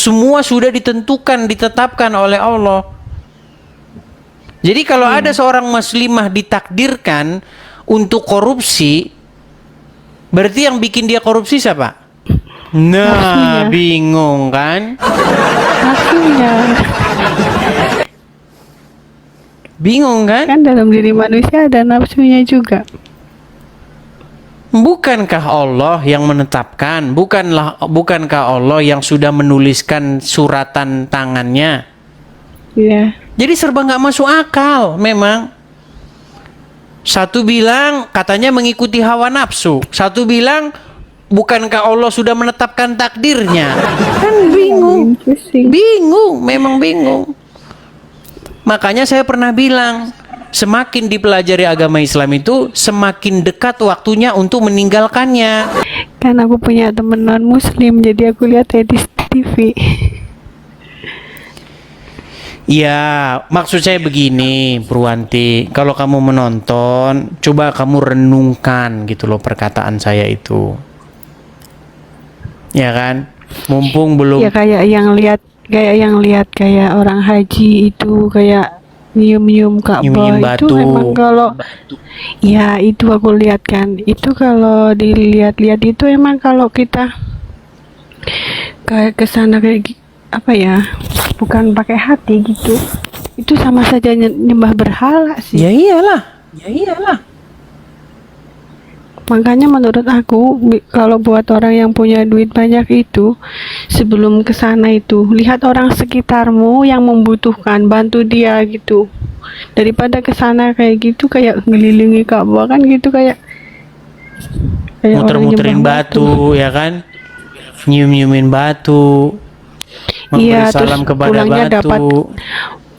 semua sudah ditentukan, ditetapkan oleh Allah. Jadi kalau ada seorang muslimah ditakdirkan untuk korupsi, berarti yang bikin dia korupsi siapa? Nah, Nafsunya. bingung kan? Nafsunya. Bingung kan? Kan dalam diri manusia ada nafsunya juga. Bukankah Allah yang menetapkan? Bukankah Allah yang sudah menuliskan suratan tangannya? Iya. Jadi serba nggak masuk akal memang. Satu bilang katanya mengikuti hawa nafsu. Satu bilang bukankah Allah sudah menetapkan takdirnya? Kan bingung. Pusing. Bingung, memang bingung. Makanya saya pernah bilang, semakin dipelajari agama Islam itu, semakin dekat waktunya untuk meninggalkannya. Kan aku punya temen non muslim, jadi aku lihat ya di TV. Ya, maksud saya begini, Purwanti. Kalau kamu menonton, coba kamu renungkan gitu loh perkataan saya itu. Ya kan? Mumpung belum. Ya kayak yang lihat kayak orang haji itu kayak nyium-nyium Ka'bah Nyium-nyium itu batu. emang kalau ya itu aku lihat kan. Itu kalau dilihat-lihat itu emang kalau kita kayak kesana kayak apa ya? Bukan pakai hati gitu. Itu sama saja nyembah berhala sih. Ya iyalah. Ya iyalah. Makanya menurut aku kalau buat orang yang punya duit banyak itu sebelum ke sana itu lihat orang sekitarmu yang membutuhkan, bantu dia gitu. Daripada ke sana kayak gitu kayak ngelilingi Ka'bah kan gitu kayak orang Muter-muterin nyembah batu, ya kan? Nyium-nyiumin batu. Memberi Iya, salam terus kepada batu.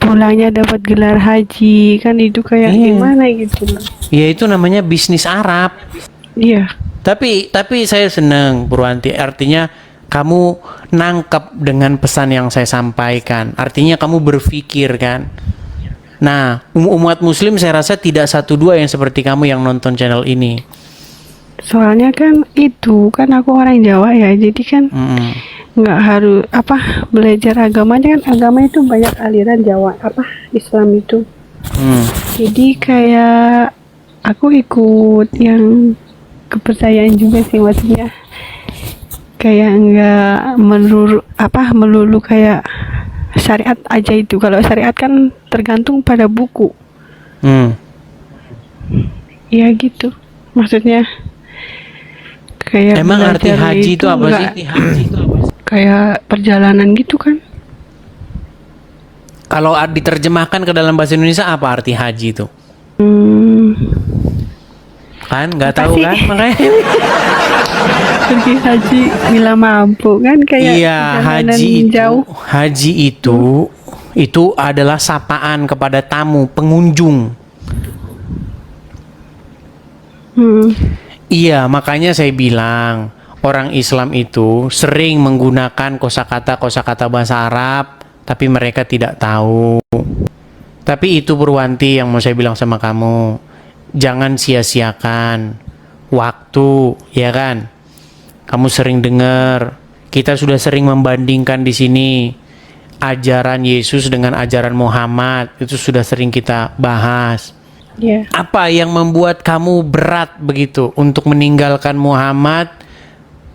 pulangnya dapat gelar haji kan itu kayak Iya. gimana gitu loh. Ya itu namanya bisnis Arab. Iya. Tapi saya senang, Purwanti. Artinya kamu nangkep dengan pesan yang saya sampaikan. Artinya kamu berpikir kan. Nah, umat muslim saya rasa tidak satu dua yang seperti kamu yang nonton channel ini. Soalnya kan itu kan aku orang Jawa ya, jadi kan nggak harus belajar agamanya kan agama itu banyak aliran Jawa Islam itu. Jadi kayak aku ikut yang kepercayaan juga sih maksudnya kayak nggak melulu kayak syariat aja itu. Kalau syariat kan tergantung pada buku. Ya gitu maksudnya kayak Emang arti belajar haji itu apa sih? kayak perjalanan gitu kan. Kalau diterjemahkan ke dalam bahasa Indonesia apa arti haji itu? Kan nggak tahu sih? kan makanya. Pergi haji bila mampu kan kayak Iya, perjalanan haji jauh. itu adalah sapaan kepada tamu, pengunjung. Iya, makanya saya bilang orang Islam itu sering menggunakan kosakata bahasa Arab, tapi mereka tidak tahu. Tapi itu Purwanti yang mau saya bilang sama kamu, jangan sia-siakan waktu, ya kan? Kamu sering dengar, kita sudah sering membandingkan di sini ajaran Yesus dengan ajaran Muhammad, itu sudah sering kita bahas. Yeah. Apa yang membuat kamu berat begitu untuk meninggalkan Muhammad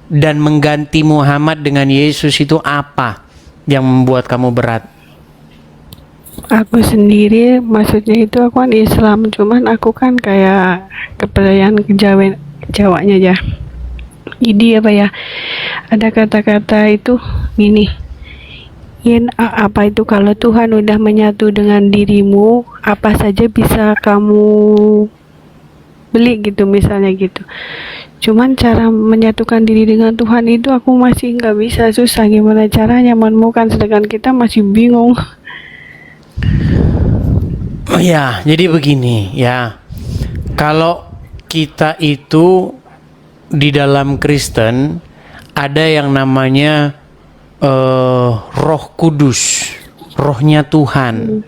dan mengganti Muhammad dengan Yesus, itu apa yang membuat kamu berat? Aku sendiri maksudnya itu aku kan Islam, cuman aku kan kayak kepercayaan Jawanya aja. Jadi ada kata-kata itu gini, apa itu kalau Tuhan udah menyatu dengan dirimu, apa saja bisa kamu beli gitu misalnya gitu. Cuman cara menyatukan diri dengan Tuhan itu aku masih nggak bisa, susah gimana caranya menemukan, sedangkan kita masih bingung. Oh ya, jadi begini ya. Kalau kita itu di dalam Kristen ada yang namanya Roh Kudus, rohnya Tuhan.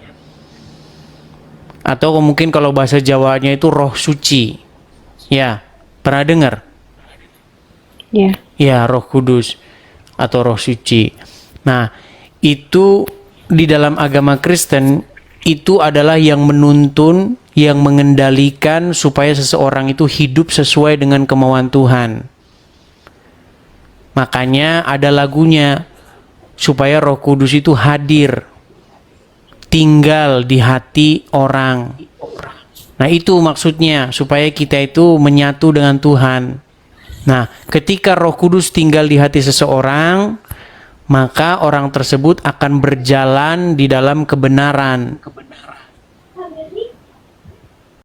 Atau mungkin kalau bahasa Jawanya itu Roh Suci. Ya, pernah dengar? Ya. Ya, Roh Kudus atau Roh Suci. Nah, itu di dalam agama Kristen itu adalah yang menuntun, yang mengendalikan supaya seseorang itu hidup sesuai dengan kemauan Tuhan. Makanya ada lagunya supaya Roh Kudus itu hadir, tinggal di hati orang. Nah, itu maksudnya supaya kita itu menyatu dengan Tuhan. Nah, ketika Roh Kudus tinggal di hati seseorang, maka orang tersebut akan berjalan di dalam kebenaran.